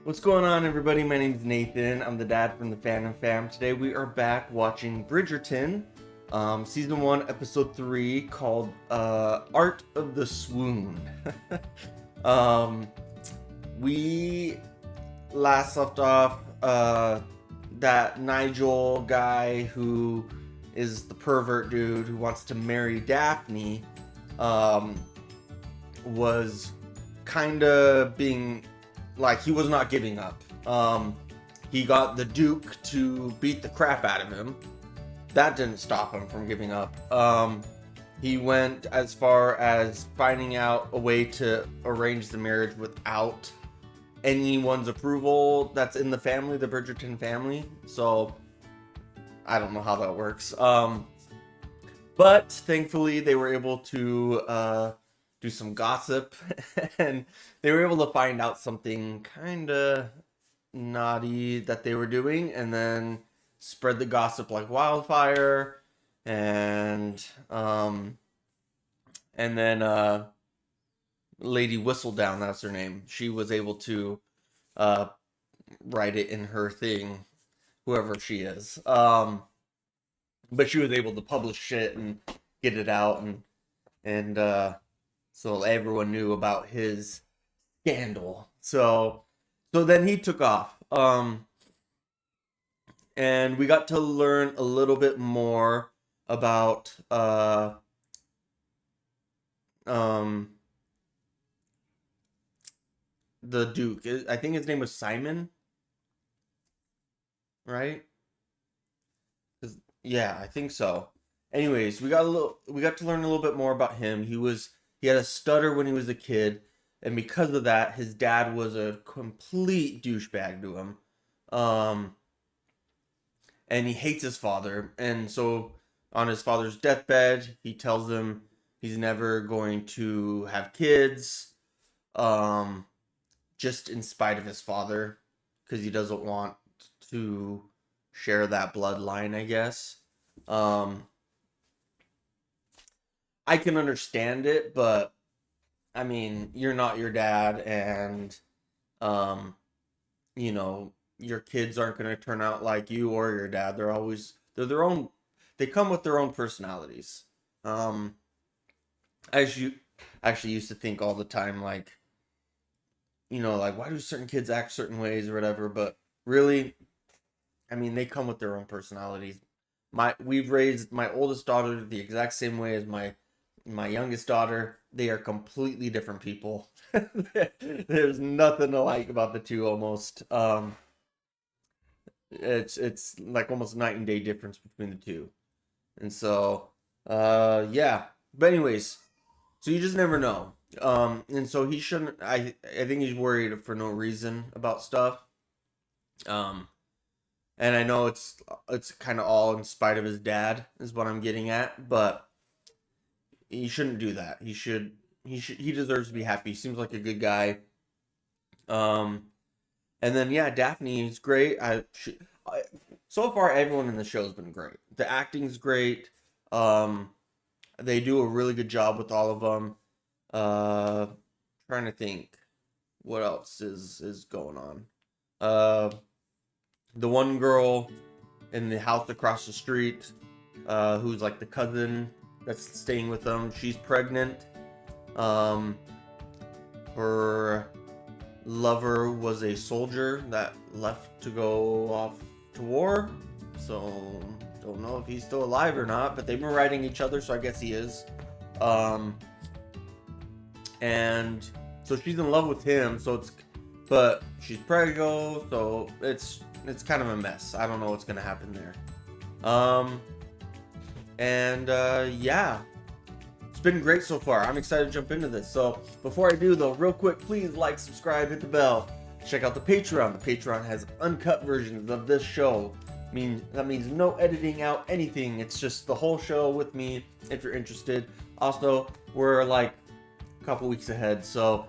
What's going on, everybody? My name is Nathan. I'm the dad from the Fandom Fam. Today we are back watching Bridgerton, Season 1, Episode 3, called Art of the Swoon. We last left off that Nigel guy who is the pervert dude who wants to marry Daphne was kind of being... like, he was not giving up. He got the Duke to beat the crap out of him. That didn't stop him from giving up. He went as far as finding out a way to arrange the marriage without anyone's approval that's in the family, the Bridgerton family. So, I don't know how that works. But, thankfully, they were able to... do some gossip, and they were able to find out something kind of naughty that they were doing, and then spread the gossip like wildfire, and then Lady Whistledown, that's her name, she was able to write it in her thing, whoever she is, but she was able to publish it and get it out, and so everyone knew about his scandal. So then he took off. And we got to learn a little bit more about the Duke. I think his name was Simon, right? Yeah, I think so. Anyways, we got to learn a little bit more about him. He had a stutter when he was a kid, and because of that, his dad was a complete douchebag to him. And he hates his father, and so on his father's deathbed, he tells him he's never going to have kids, just in spite of his father, because he doesn't want to share that bloodline, I guess. I can understand it, but I mean, you're not your dad, and you know, your kids aren't going to turn out like you or your dad. They're their own. They come with their own personalities. I actually used to think all the time, like, you know, like, why do certain kids act certain ways or whatever? But really, I mean, they come with their own personalities. We've raised my oldest daughter the exact same way as my youngest daughter. They are completely different people. There's nothing alike about the two almost. It's like almost night and day difference between the two. And so, yeah. But anyways, so you just never know. And so he shouldn't, I think he's worried for no reason about stuff. And I know it's kind of all in spite of his dad is what I'm getting at, but he shouldn't do that. He deserves to be happy. He seems like a good guy. And then yeah, Daphne is great. So far everyone in the show has been great. The acting's great. They do a really good job with all of them. Trying to think what else is going on. The one girl in the house across the street, who's like the cousin that's staying with them, she's pregnant. Her lover was a soldier that left to go off to war, so don't know if he's still alive or not, but they've been writing each other, so I guess he is. And so she's in love with him, but she's preggo, so it's kind of a mess. I don't know what's gonna happen there. Yeah, it's been great so far. I'm excited to jump into this. So before I do though, real quick, please like, subscribe, hit the bell, check out the Patreon. The Patreon has uncut versions of this show. That means no editing out anything. It's just the whole show with me if you're interested. Also, we're like a couple weeks ahead, so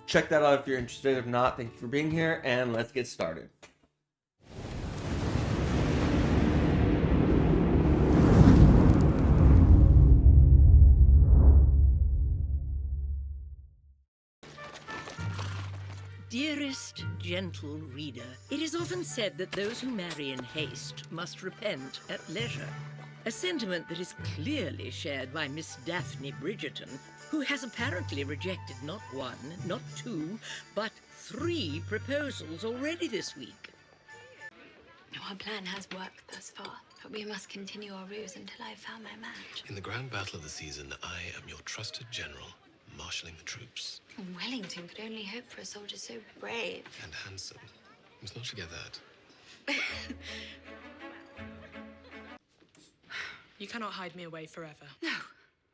check that out if you're interested. If not, thank you for being here, and let's get started. Dearest, gentle reader, it is often said that those who marry in haste must repent at leisure. A sentiment that is clearly shared by Miss Daphne Bridgerton, who has apparently rejected not one, not two, but 3 proposals already this week. Our plan has worked thus far, but we must continue our ruse until I've found my match. In the grand battle of the season, I am your trusted general, marshalling the troops. Wellington could only hope for a soldier so brave. And handsome. You must not forget that. You cannot hide me away forever. No,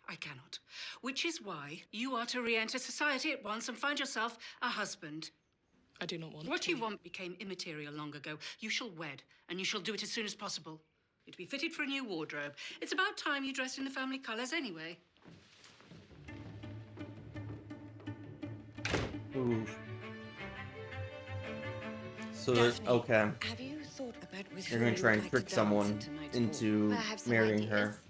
I cannot. Which is why you are to re-enter society at once and find yourself a husband. I do not want What to. you want became immaterial long ago. You shall wed, and you shall do it as soon as possible. You're to be fitted for a new wardrobe. It's about time you dressed in the family colours anyway. Ooh. So there's okay. Have you thought about You're gonna try and trick someone into I have some marrying ideas. her.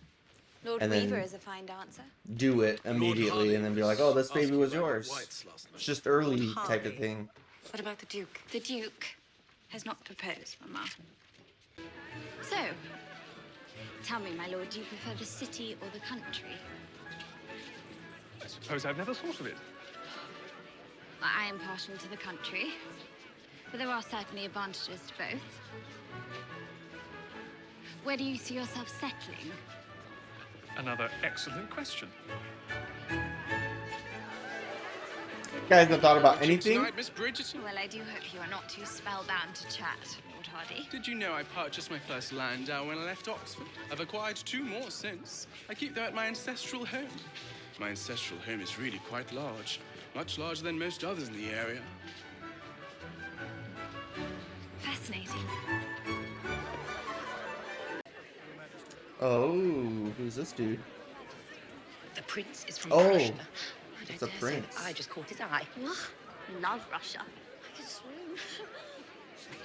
Lord And then- Weaver is a fine dancer. Do it immediately and then be like, oh, this baby was yours. Whites last night. It's just early Lord type of Harvey. thing. What about the Duke? The Duke has not proposed, Mamma. So, tell me, my lord, do you prefer the city or the country? I suppose I've never thought of it. I am partial to the country, but there are certainly advantages to both. Where do you see yourself settling? Another excellent question. Guys, not thought about anything? Tonight, Miss Bridgerton? Well, I do hope you are not too spellbound to chat, Lord Hardy. Did you know I purchased my first Landau when I left Oxford? I've acquired 2 more since. I keep them at my ancestral home. My ancestral home is really quite large. Much larger than most others in the area. Fascinating. Oh, who's this dude? The prince is from Oh, Prussia. it's a prince. I just caught his eye. Love Russia. I could swoon.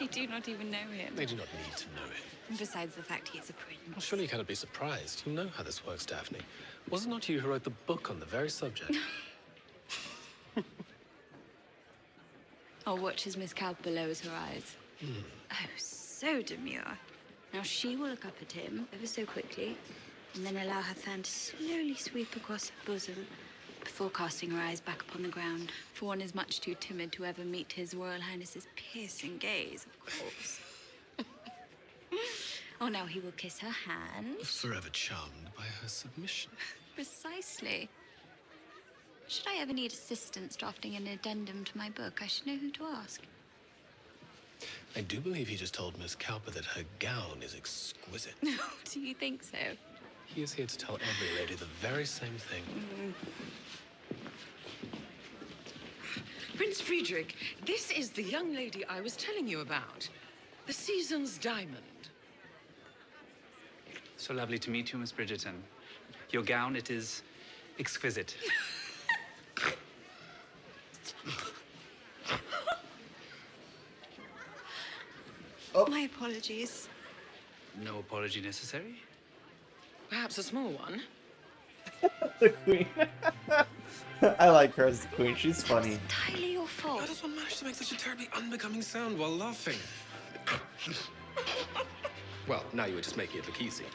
I do not even know him. They do not need to know him. And besides the fact he is a prince. Well, surely you cannot be surprised. You know how this works, Daphne. Was it not you who wrote the book on the very subject? I'll watch as Miss Cowper lowers her eyes. Oh, so demure. Now she will look up at him ever so quickly, and then allow her fan to slowly sweep across her bosom before casting her eyes back upon the ground. For one is much too timid to ever meet His Royal Highness's piercing gaze, of course. Oh, now he will kiss her hand. Forever charmed by her submission. Precisely. Should I ever need assistance drafting an addendum to my book, I should know who to ask. I do believe he just told Miss Cowper that her gown is exquisite. Do you think so? He is here to tell every lady the very same thing. Prince Friedrich, this is the young lady I was telling you about. The season's diamond. So lovely to meet you, Miss Bridgerton. Your gown, it is exquisite. Oh. My apologies. No apology necessary. Perhaps a small one. The queen. I like her as the queen. She's funny. Entirely your fault. How does one manage to make such a terribly unbecoming sound while laughing? Well, now you were just making it look easy.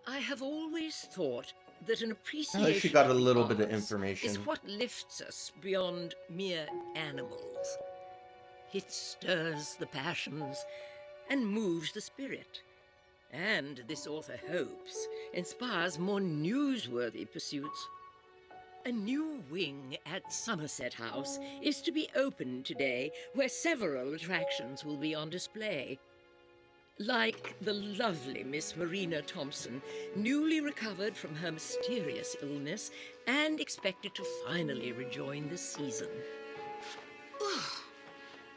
I have always thought that an I appreciation like she got a little of bit of art information. is what lifts us beyond mere animals. It stirs the passions and moves the spirit. And this author hopes inspires more newsworthy pursuits. A new wing at Somerset House is to be opened today, where several attractions will be on display. Like the lovely Miss Marina Thompson, newly recovered from her mysterious illness and expected to finally rejoin the season.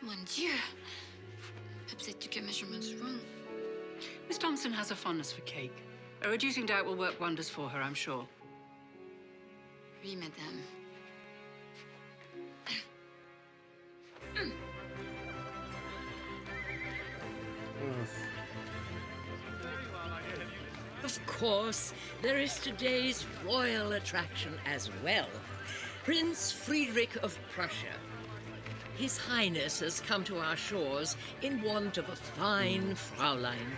Mon Dieu. Perhaps I took your measurements wrong. Miss Thompson has a fondness for cake. A reducing diet will work wonders for her, I'm sure. Oui, madame. Of course, there is today's royal attraction as well. Prince Friedrich of Prussia. His Highness has come to our shores in want of a fine Fraulein.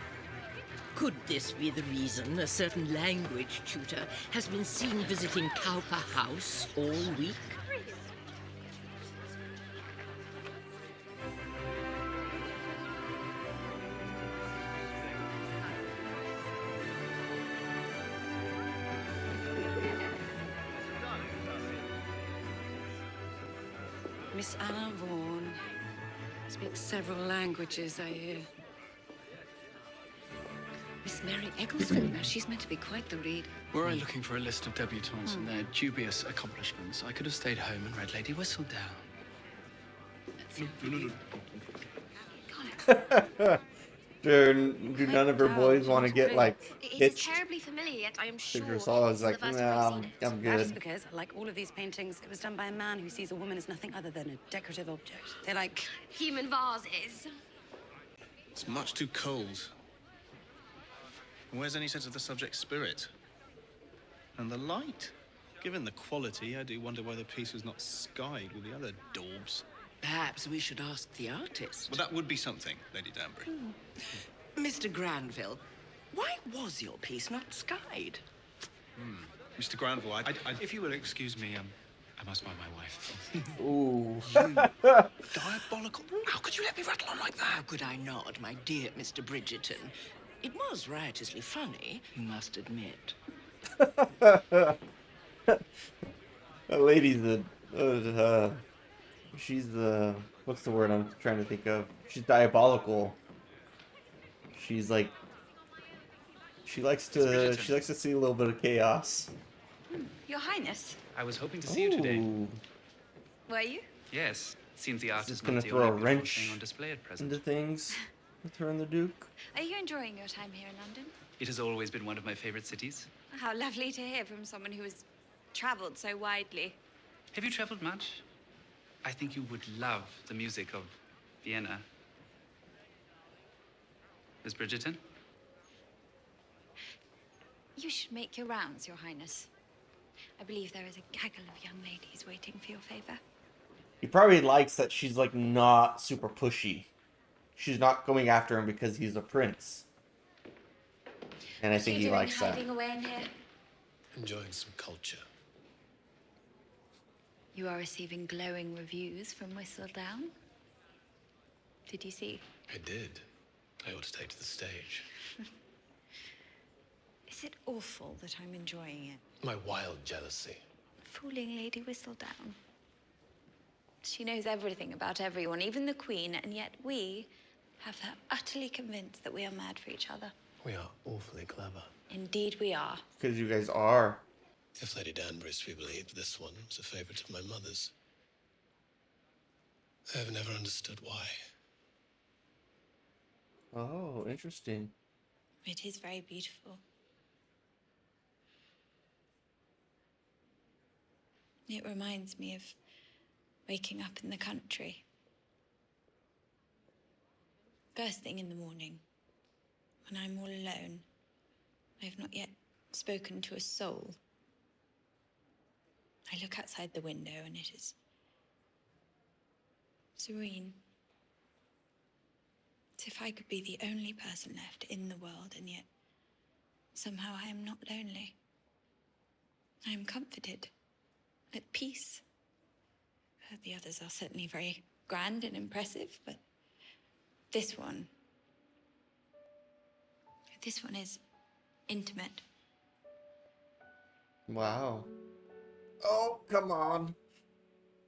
Could this be the reason a certain language tutor has been seen visiting Cowper House all week? Miss Anna Vaughan speaks several languages, I hear. Miss Mary Eggleston, now she's meant to be quite the read. Were I looking for a list of debutantes and their dubious accomplishments, I could have stayed home and read Lady Whistledown. Do none of her boys want to get like It is hitched? terribly familiar, yet I am sure Drusilla is this like, the first nah, time I've seen it. I'm That is good. because, like all of these paintings, it was done by a man who sees a woman as nothing other than a decorative object. They're like... Human vases. It's much too cold. And where's any sense of the subject's spirit? And the light? Given the quality, I do wonder why the piece was not skied with the other daubs. Perhaps we should ask the artist. Well, that would be something, Lady Danbury. Mr. Granville, why was your piece not skied? Mr. Granville, If you will excuse me, I must find my wife. Ooh. diabolical. How could you let me rattle on like that? How could I not, my dear Mr. Bridgerton? It was riotously funny, you must admit. That lady's she's the, what's the word I'm trying to think of? She's diabolical. She's like, she likes to see a little bit of chaos. Your Highness, I was hoping to see you today. Ooh. were you? Yes, it seems the art Just is gonna not the throw a only beautiful wrench thing on display at present. into things with her and the Duke. Are you enjoying your time here in London? It has always been one of my favorite cities. How lovely to hear from someone who has traveled so widely. Have you traveled much? I think you would love the music of Vienna. Miss Bridgerton? You should make your rounds, Your Highness. I believe there is a gaggle of young ladies waiting for your favor. He probably likes that she's like not super pushy. She's not going after him because he's a prince. And I think he likes that. Hiding away in here? Enjoying some culture. You are receiving glowing reviews from Whistledown. Did you see? I did. I ought to take to the stage. Is it awful that I'm enjoying it? My wild jealousy. Fooling Lady Whistledown. She knows everything about everyone, even the Queen, and yet we have her utterly convinced that we are mad for each other. We are awfully clever. Indeed we are. Because you guys are. If Lady Danbury is to be believed, this one was a favorite of my mother's. I have never understood why. Oh, interesting. It is very beautiful. It reminds me of waking up in the country. First thing in the morning, when I'm all alone, I've not yet spoken to a soul. I look outside the window and it is serene. As if I could be the only person left in the world, and yet somehow I am not lonely. I am comforted, at peace. The others are certainly very grand and impressive, but this one is intimate. Wow. Oh, come on.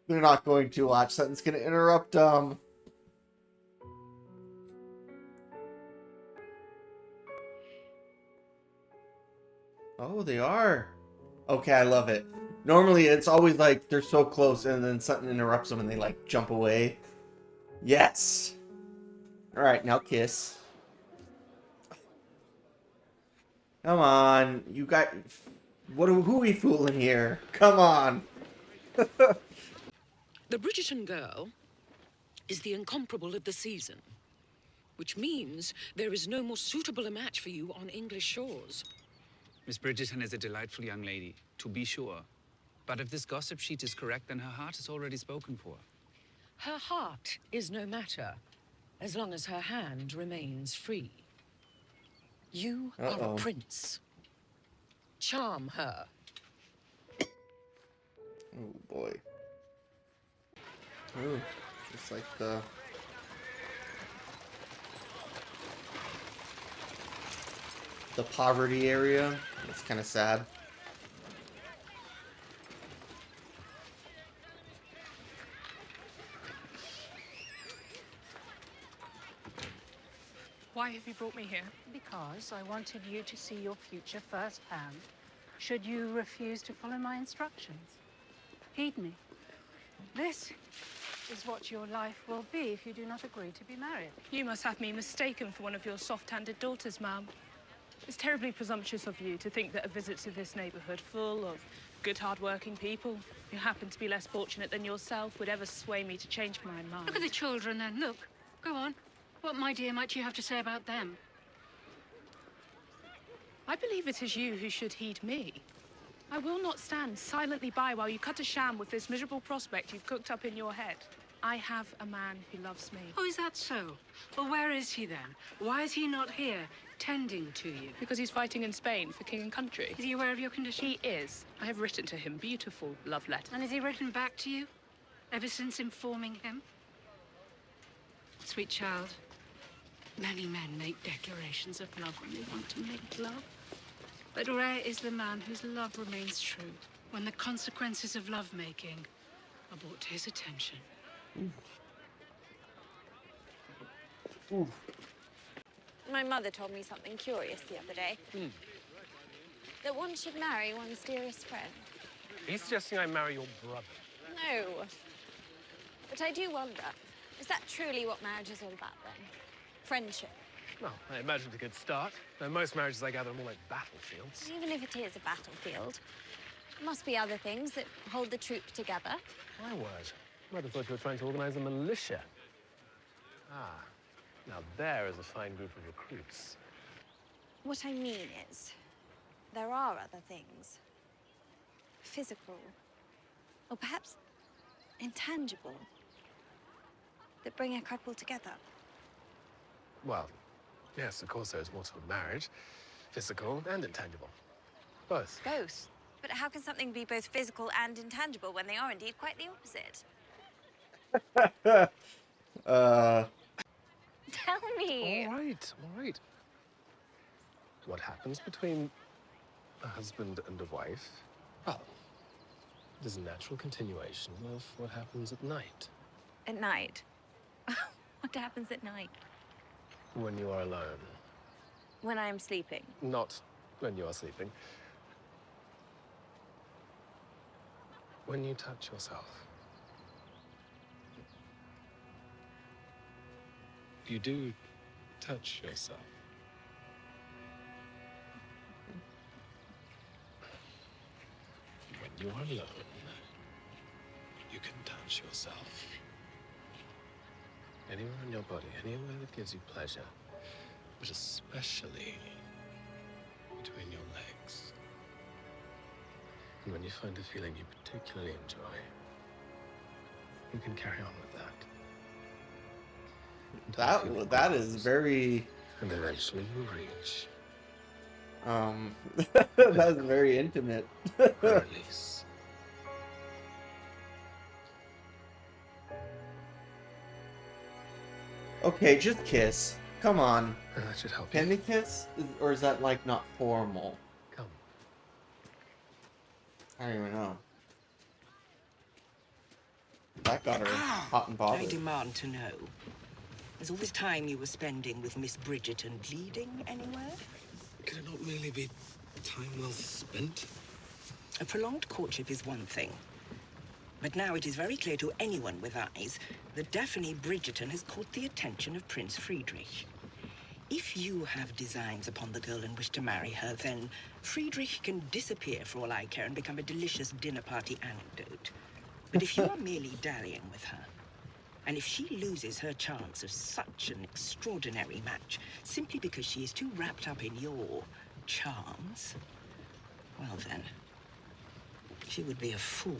They're not going to watch. Something's going to interrupt them. Oh, they are. Okay, I love it. Normally, it's always like they're so close and then something interrupts them and they like jump away. Yes. All right, now kiss. Come on, you got. Who are we fooling here? Come on. The Bridgerton girl is the incomparable of the season, which means there is no more suitable a match for you on English shores. Miss Bridgerton is a delightful young lady, to be sure. But if this gossip sheet is correct, then her heart is already spoken for. Her heart is no matter, as long as her hand remains free. You are a prince. Charm her. Oh boy. Oh, just like the poverty area. It's kind of sad. Why have you brought me here? Because I wanted you to see your future firsthand, should you refuse to follow my instructions. Heed me. This is what your life will be if you do not agree to be married. You must have me mistaken for one of your soft-handed daughters, ma'am. It's terribly presumptuous of you to think that a visit to this neighborhood full of good, hard-working people who happen to be less fortunate than yourself would ever sway me to change my mind. Look at the children, then. Look. Go on. What, my dear, might you have to say about them? I believe it is you who should heed me. I will not stand silently by while you cut a sham with this miserable prospect you've cooked up in your head. I have a man who loves me. Oh, is that so? Well, where is he then? Why is he not here, tending to you? Because he's fighting in Spain for king and country. Is he aware of your condition? He is. I have written to him beautiful love letters. And has he written back to you, ever since informing him? Sweet child, many men make declarations of love when they want to make love. But rare is the man whose love remains true when the consequences of lovemaking are brought to his attention. Ooh. My mother told me something curious the other day. That one should marry one's dearest friend. Are you suggesting I marry your brother? No. But I do wonder, is that truly what marriage is all about then? Friendship? Well, I imagine it's a good start. Though most marriages, I gather, are more like battlefields. Even if it is a battlefield, there must be other things that hold the troop together. My word. I might have thought you were trying to organize a militia. Ah, now there is a fine group of recruits. What I mean is, there are other things. Physical, or perhaps intangible, that bring a couple together. Well, yes, of course there is more to a marriage. Physical and intangible. Both. Both? But how can something be both physical and intangible when they are indeed quite the opposite? Tell me. All right, all right. What happens between a husband and a wife? Well, it is a natural continuation of what happens at night. At night? What happens at night? When you are alone. When I am sleeping? Not when you are sleeping. When you touch yourself. You do touch yourself. When you are alone, you can touch yourself. Anywhere in your body, anywhere that gives you pleasure, but especially between your legs. And when you find a feeling you particularly enjoy, you can carry on with that. That is very. And eventually you reach. That's very intimate. Release. Okay, just kiss. Come on. That should help. Can we kiss? Or is that like not formal? Come. I don't even know. That got her hot and I bothered. demand to know. Is all this time you were spending with Miss Bridgerton leading anywhere? Could it not really be time well spent? A prolonged courtship is one thing. But now it is very clear to anyone with eyes that Daphne Bridgerton has caught the attention of Prince Friedrich. If you have designs upon the girl and wish to marry her, then Friedrich can disappear for all I care and become a delicious dinner party anecdote. But if you are merely dallying with her, and if she loses her chance of such an extraordinary match simply because she is too wrapped up in your charms, well then, she would be a fool.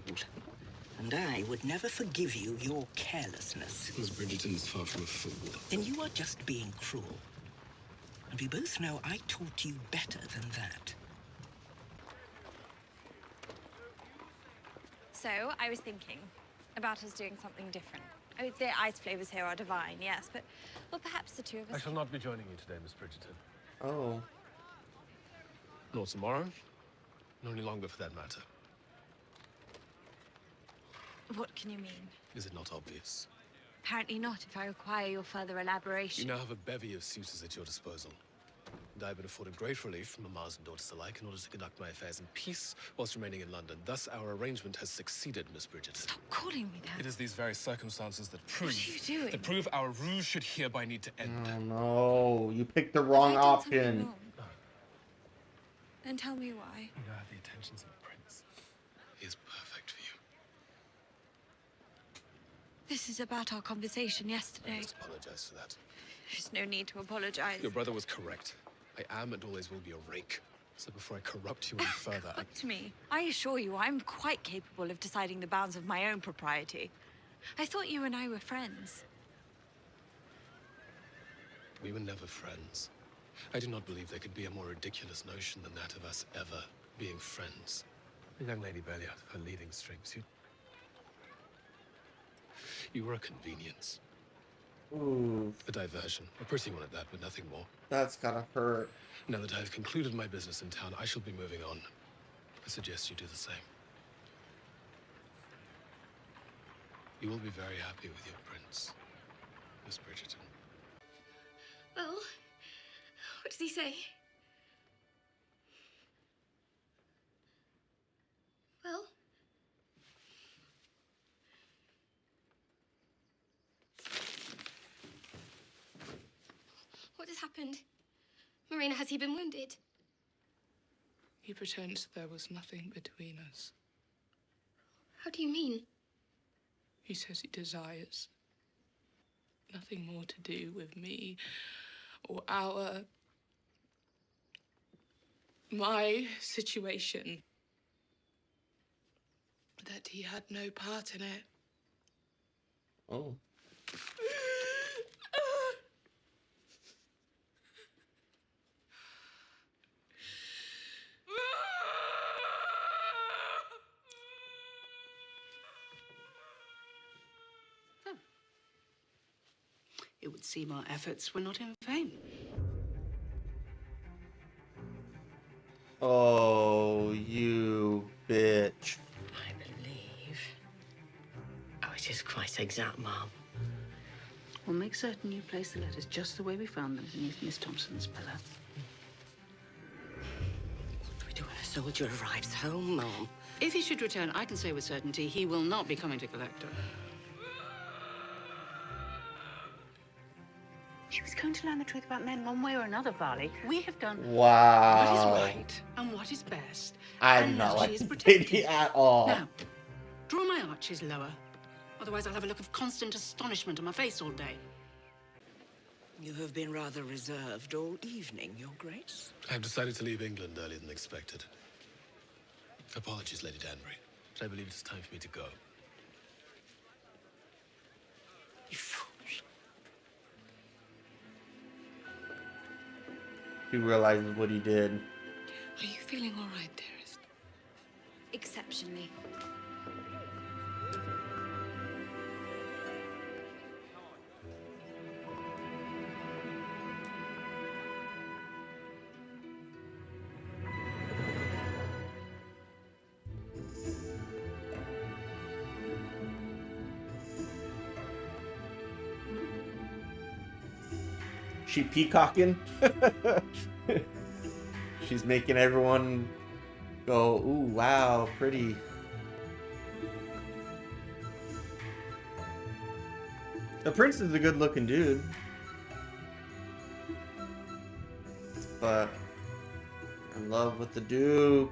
And I would never forgive you your carelessness. Miss Bridgerton is far from a fool. Then you are just being cruel. And we both know I taught you better than that. So, I was thinking about us doing something different. I mean, the ice flavors here are divine, yes, but, well, perhaps the two of us... I shall not be joining you today, Miss Bridgerton. Oh. Nor tomorrow, nor any longer for that matter. What can you mean? Is it not obvious? Apparently not, if I require your further elaboration. You now have a bevy of suitors at your disposal. And I've been afforded great relief from mamas and daughters alike in order to conduct my affairs in peace whilst remaining in London. Thus, our arrangement has succeeded, Miss Bridgerton. Stop calling me that. It is these very circumstances that prove... What are you doing? That prove our ruse should hereby need to end. Oh no, you picked the wrong option. Then tell me why. You now have the attentions of a prince. He is perfect for you. This is about our conversation yesterday. I must apologize for that. There's no need to apologize. Your brother was correct. I am and always will be a rake. So before I corrupt you any further, To me, I assure you, I'm quite capable of deciding the bounds of my own propriety. I thought you and I were friends. We were never friends. I do not believe there could be a more ridiculous notion than that of us ever being friends. The young lady barely out of her leading strings. You were a convenience. Ooh. A diversion. A pretty one at that, but nothing more. That's gotta hurt. Now that I've concluded my business in town, I shall be moving on. I suggest you do the same. You will be very happy with your prince, Miss Bridgerton. Well, what does he say? Well? What has happened? Marina, has he been wounded? He pretends there was nothing between us. How do you mean? He says he desires nothing more to do with me or my situation. That he had no part in it. Oh. It would seem our efforts were not in vain. Oh, you bitch. I believe. Oh, it is quite exact, Mom. We'll make certain you place the letters just the way we found them beneath Miss Thompson's pillow. What do we do when a soldier arrives home, Mom? If he should return, I can say with certainty he will not be coming to collect her. She was going to learn the truth about men one way or another, Varley. We have done Wow. what is right and what is best. I do and not now like she is this protected. lady at all. Now, draw my arches lower. Otherwise, I'll have a look of constant astonishment on my face all day. You have been rather reserved all evening, Your Grace. I've decided to leave England earlier than expected. Apologies, Lady Danbury, but I believe it is time for me to go. You fool. He realizes what he did. Are you feeling all right, dearest? Exceptionally. She peacocking. She's making everyone go, ooh, wow, pretty. The prince is a good looking dude. But in love with the Duke.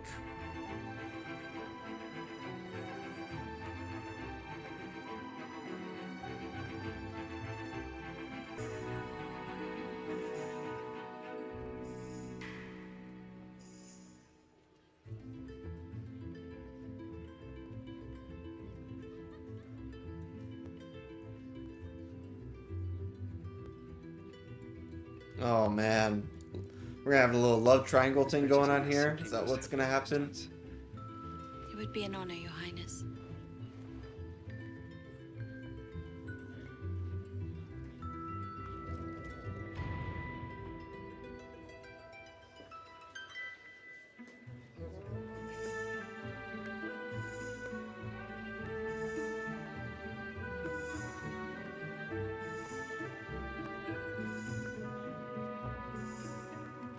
Oh man, we're gonna have a little love triangle thing going on here. Is that what's gonna happen? It would be an honor, Your Highness.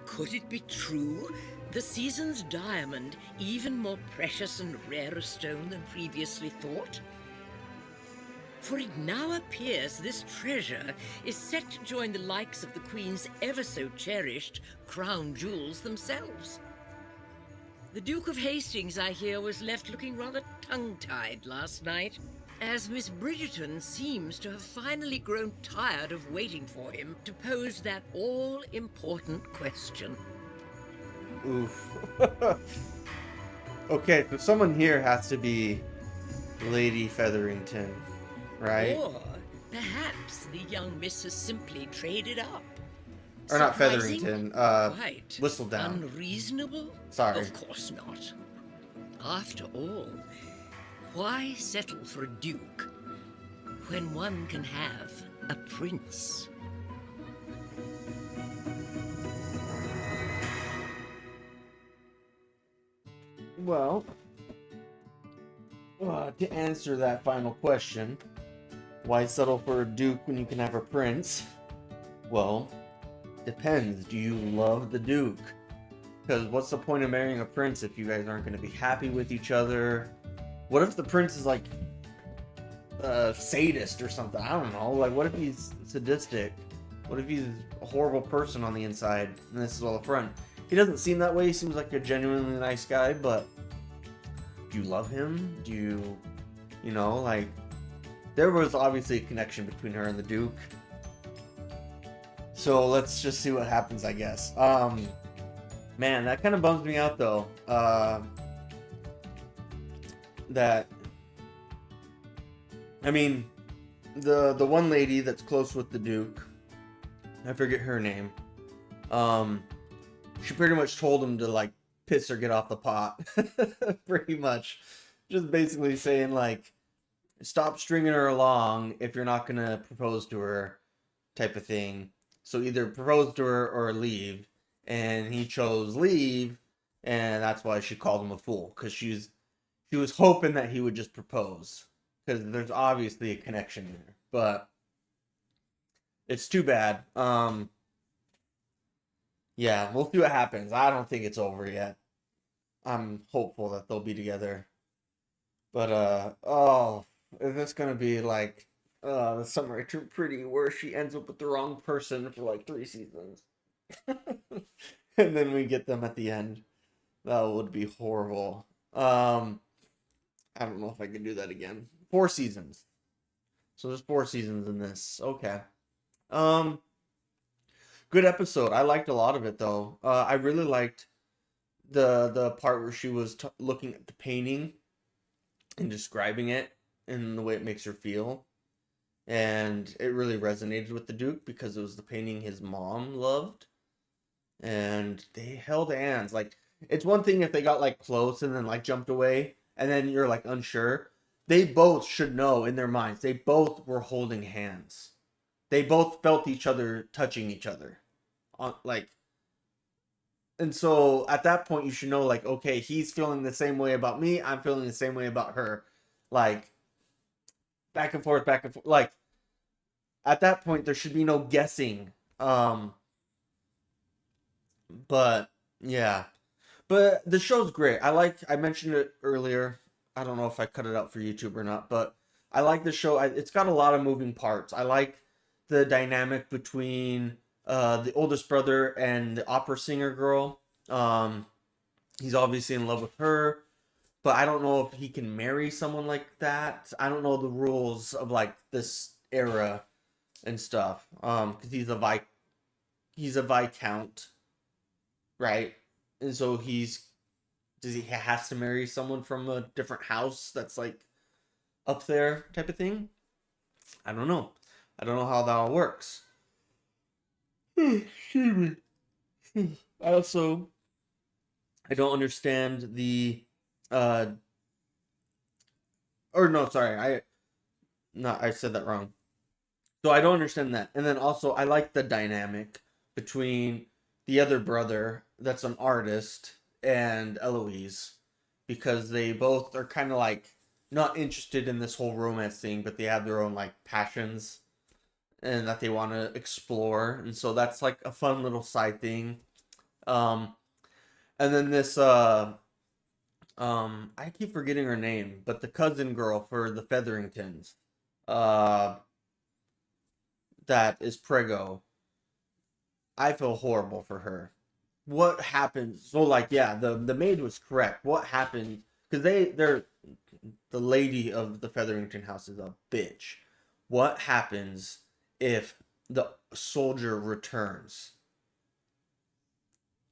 Could it be true? The season's diamond, even more precious and rare a stone than previously thought? For it now appears this treasure is set to join the likes of the Queen's ever-so-cherished crown jewels themselves. The Duke of Hastings, I hear, was left looking rather tongue-tied last night, as Miss Bridgerton seems to have finally grown tired of waiting for him to pose that all-important question. Oof. Okay, so someone here has to be Lady Featherington, right? Or perhaps the young miss has simply traded up. Or not Surprising? Featherington, Quite Whistledown. unreasonable? Sorry. Of course not. After all, why settle for a duke when one can have a prince? Well, to answer that final question, why settle for a duke when you can have a prince? Well, depends. Do you love the duke? Because what's the point of marrying a prince if you guys aren't going to be happy with each other? What if the prince is like a sadist or something? I don't know. Like, what if he's sadistic? What if he's a horrible person on the inside and this is all a front? He doesn't seem that way. He seems like a genuinely nice guy, but do you love him? Do you know, like, there was obviously a connection between her and the Duke. So let's just see what happens, I guess. Man, that kind of bums me out, though. That, I mean, the one lady that's close with the Duke, I forget her name. She pretty much told him to, like, piss or get off the pot. Pretty much. Just basically saying, like, stop stringing her along if you're not gonna propose to her, type of thing. So either propose to her or leave. And he chose leave, and that's why she called him a fool. Because she was hoping that he would just propose. Because there's obviously a connection there. But it's too bad. Yeah, we'll see what happens. I don't think it's over yet. I'm hopeful that they'll be together. But, is this gonna be like, the Summer I Turned Pretty, where she ends up with the wrong person for like 3 seasons? And then we get them at the end. That would be horrible. I don't know if I can do that again. 4 seasons. So there's 4 seasons in this. Okay. Good episode. I liked a lot of it, though. I really liked the part where she was looking at the painting and describing it and the way it makes her feel. And it really resonated with the Duke because it was the painting his mom loved. And they held hands. Like, it's one thing if they got, like, close and then, like, jumped away and then you're, like, unsure. They both should know in their minds. They both were holding hands. They both felt each other touching each other. And so at that point you should know, like, okay, he's feeling the same way about me. I'm feeling the same way about her. Like, back and forth, back and forth. Like, at that point there should be no guessing. But yeah. But the show's great. I mentioned it earlier. I don't know if I cut it out for YouTube or not, but I like the show. It's got a lot of moving parts. I like the dynamic between the oldest brother and the opera singer girl. He's obviously in love with her, but I don't know if he can marry someone like that. I don't know the rules of, like, this era and stuff. Because he's a viscount, right? And so he has to marry someone from a different house that's, like, up there type of thing. I don't know. I don't know how that all works. Excuse me. I don't understand the or no, sorry, I said that wrong. So I don't understand that. And then also I like the dynamic between the other brother that's an artist and Eloise, because they both are kind of like not interested in this whole romance thing, but they have their own like passions and that they want to explore. And so that's like a fun little side thing. Um and then this I keep forgetting her name, but the cousin girl for the Featheringtons, uh that is Prego. I feel horrible for her. What happened? So like, yeah, the maid was correct. What happened? Because they're the lady of the Featherington house is a bitch. What happens if the soldier returns?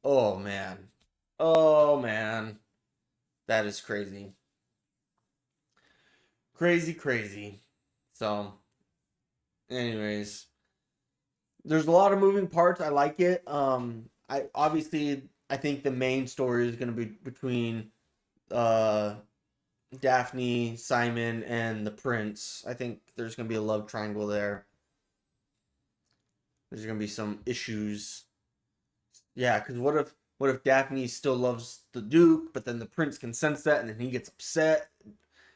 Oh man. Oh man. That is crazy. Crazy, crazy. So, anyways, there's a lot of moving parts. I like it. I think the main story is going to be between uh Daphne, Simon, and the prince. I think there's going to be a love triangle there. There's going to be some issues. Yeah, because what if Daphne still loves the duke, but then the prince can sense that, and then he gets upset.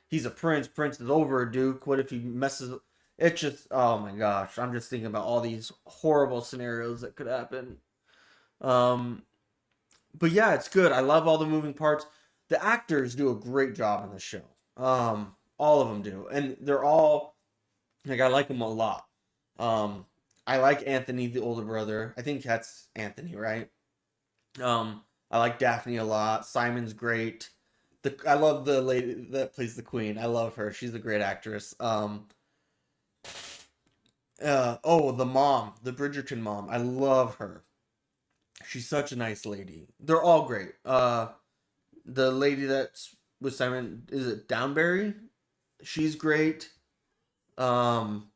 He's a prince. Prince is over a duke. What if he messes? It's just, oh my gosh. I'm just thinking about all these horrible scenarios that could happen. Um, but yeah, it's good. I love all the moving parts. The actors do a great job in the show. All of them do, and they're all like, I like them a lot. I like Anthony, the older brother. I think that's Anthony, right? I like Daphne a lot. Simon's great. I love the lady that plays the queen. I love her. She's a great actress. The mom, the Bridgerton mom. I love her. She's such a nice lady. They're all great. The lady that's with Simon, is it Downberry? She's great. Um,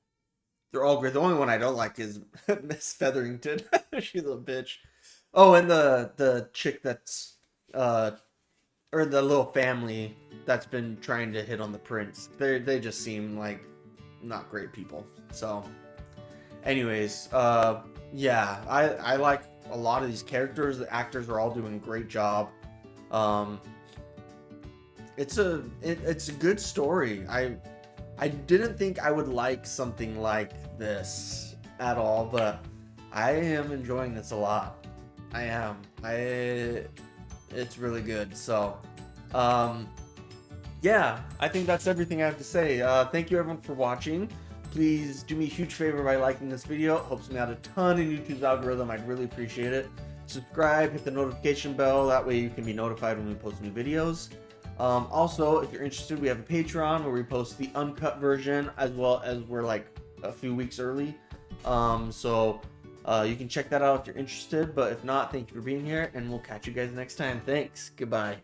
they're all great. The only one I don't like is Miss Featherington. She's a bitch. Oh, and the chick that's or the little family that's been trying to hit on the prince. They just seem like not great people. So, anyways, yeah, I like a lot of these characters. The actors are all doing a great job. It's a good story. I didn't think I would like something like this at all, but I am enjoying this a lot. I am. It's really good. So, yeah, I think that's everything I have to say. Thank you everyone for watching. Please do me a huge favor by liking this video. It helps me out a ton in YouTube's algorithm. I'd really appreciate it. Subscribe, hit the notification bell. That way you can be notified when we post new videos. Also, if you're interested, we have a Patreon where we post the uncut version, as well as we're like a few weeks early. So you can check that out if you're interested. But if not, thank you for being here, and we'll catch you guys next time. Thanks. Goodbye.